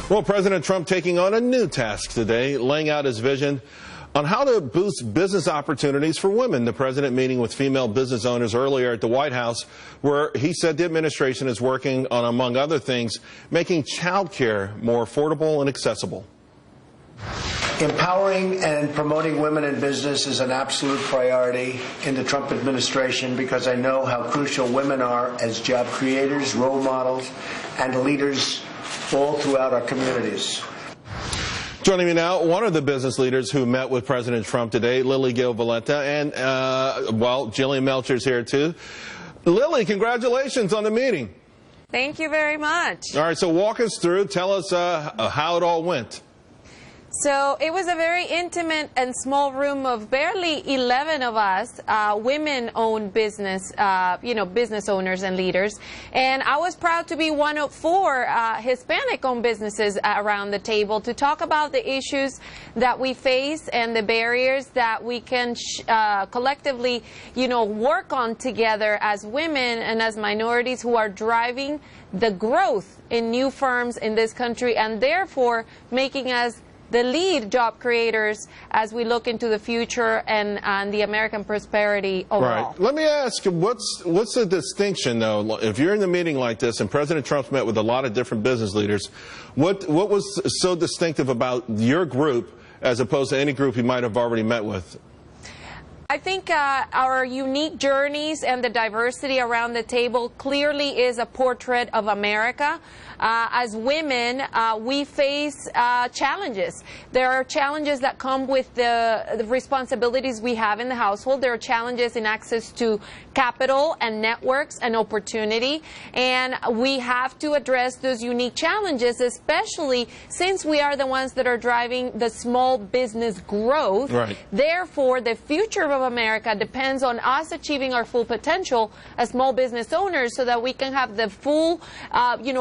Well, President Trump taking on a new task today, laying out his vision on how to boost business opportunities for women. The president meeting with female business owners earlier at the White House, where he said the administration is working on, among other things, making child care more affordable and accessible. Empowering and promoting women in business is an absolute priority in the Trump administration because I know how crucial women are as job creators, role models, and leaders all throughout our communities. Joining me now, one of the business leaders who met with President Trump today, Lily Gil-Valenta, and, well, Jillian Melcher's here, too. Lily, congratulations on the meeting. Thank you very much. All right, so walk us through. Tell us how it all went. So it was a very intimate and small room of barely 11 of us, women-owned business, business owners and leaders. And I was proud to be one of 4 Hispanic-owned businesses around the table to talk about the issues that we face and the barriers that we can collectively, work on together as women and as minorities who are driving the growth in new firms in this country and therefore making us the lead job creators as we look into the future and the American prosperity overall. Right. Let me ask, what's the distinction, though? If you're in a meeting like this, and President Trump's met with a lot of different business leaders, what was so distinctive about your group as opposed to any group you might have already met with? I think our unique journeys and the diversity around the table clearly is a portrait of America. As women, we face challenges. There are challenges that come with the responsibilities we have in the household. There are challenges in access to capital and networks and opportunity. And we have to address those unique challenges, especially since we are the ones that are driving the small business growth. Right. Therefore, the future of America depends on us achieving our full potential as small business owners so that we can have the full,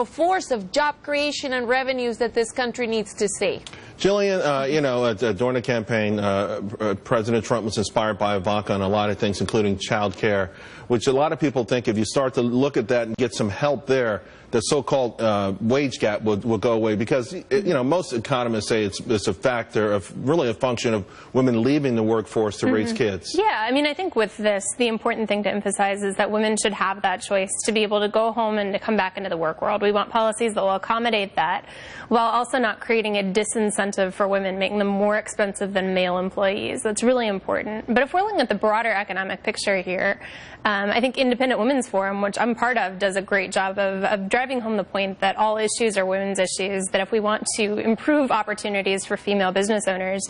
force of job creation and revenues that this country needs to see. Jillian, during the campaign, President Trump was inspired by Ivanka on a lot of things, including child care, which a lot of people think if you start to look at that and get some help there, the so-called wage gap will go away because, most economists say it's a factor of really a function of women leaving the workforce to raise kids. Yeah, I think with this, the important thing to emphasize is that women should have that choice to be able to go home and to come back into the work world. We want policies that will accommodate that while also not creating a disincentive for women, making them more expensive than male employees. That's really important. But if we're looking at the broader economic picture here, I think Independent Women's Forum, which I'm part of, does a great job of driving home the point that all issues are women's issues, that if we want to improve opportunities for female business owners,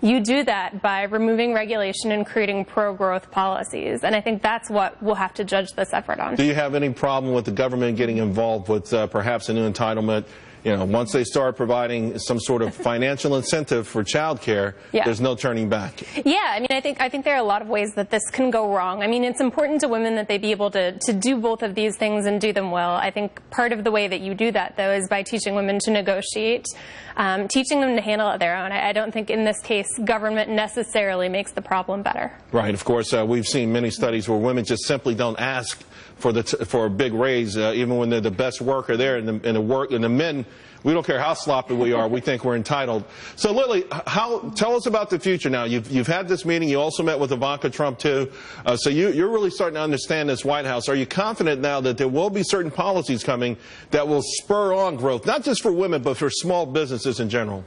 you do that by removing regulation and creating pro-growth policies. And I think that's what we'll have to judge this effort on. Do you have any problem with the government getting involved with perhaps a new entitlement? Once they start providing some sort of financial incentive for child care, there's no turning back. Yeah, I think there are a lot of ways that this can go wrong. It's important to women that they be able to do both of these things and do them well. I think part of the way that you do that, though, is by teaching women to negotiate, teaching them to handle it their own. I don't think in this case government necessarily makes the problem better. Right. Of course, we've seen many studies where women just simply don't ask for a big raise, even when they're the best worker there, and the men, we don't care how sloppy we are, we think we're entitled. So, Lily, tell us about the future now. You've had this meeting. You also met with Ivanka Trump, too. So you're really starting to understand this White House. Are you confident now that there will be certain policies coming that will spur on growth, not just for women, but for small businesses in general?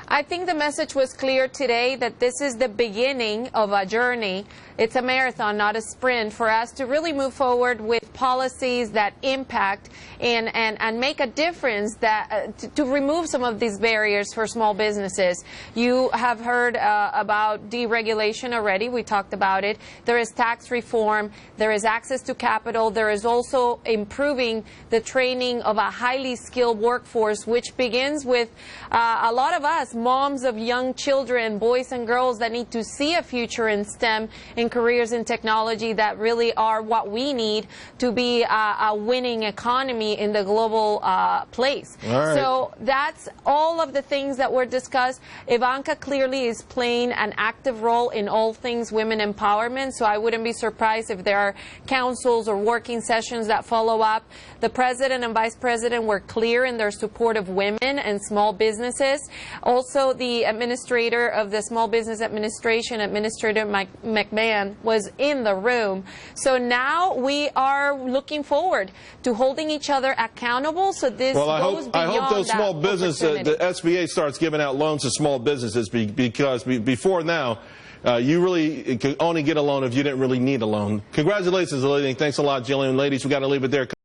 I think the message was clear today that this is the beginning of a journey. It's a marathon, not a sprint, for us to really move forward with policies that impact and make a difference, that to remove some of these barriers for small businesses. You have heard about deregulation already. We talked about it. There is tax reform. There is access to capital. There is also improving the training of a highly skilled workforce, which begins with a lot of us moms of young children, boys and girls that need to see a future in STEM, in careers in technology that really are what we need to be a winning economy in the global place. All right. So that's all of the things that were discussed. Ivanka clearly is playing an active role in all things women empowerment, so I wouldn't be surprised if there are councils or working sessions that follow up. The president and vice president were clear in their support of women and small businesses. Also, the administrator of the Small Business Administration, Administrator McMahon, was in the room. So now we are looking forward to holding each other accountable. So this goes beyond I hope those small businesses, the SBA starts giving out loans to small businesses, because before now, you really could only get a loan if you didn't really need a loan. Congratulations, lady. Thanks a lot, Jillian. Ladies, we got to leave it there.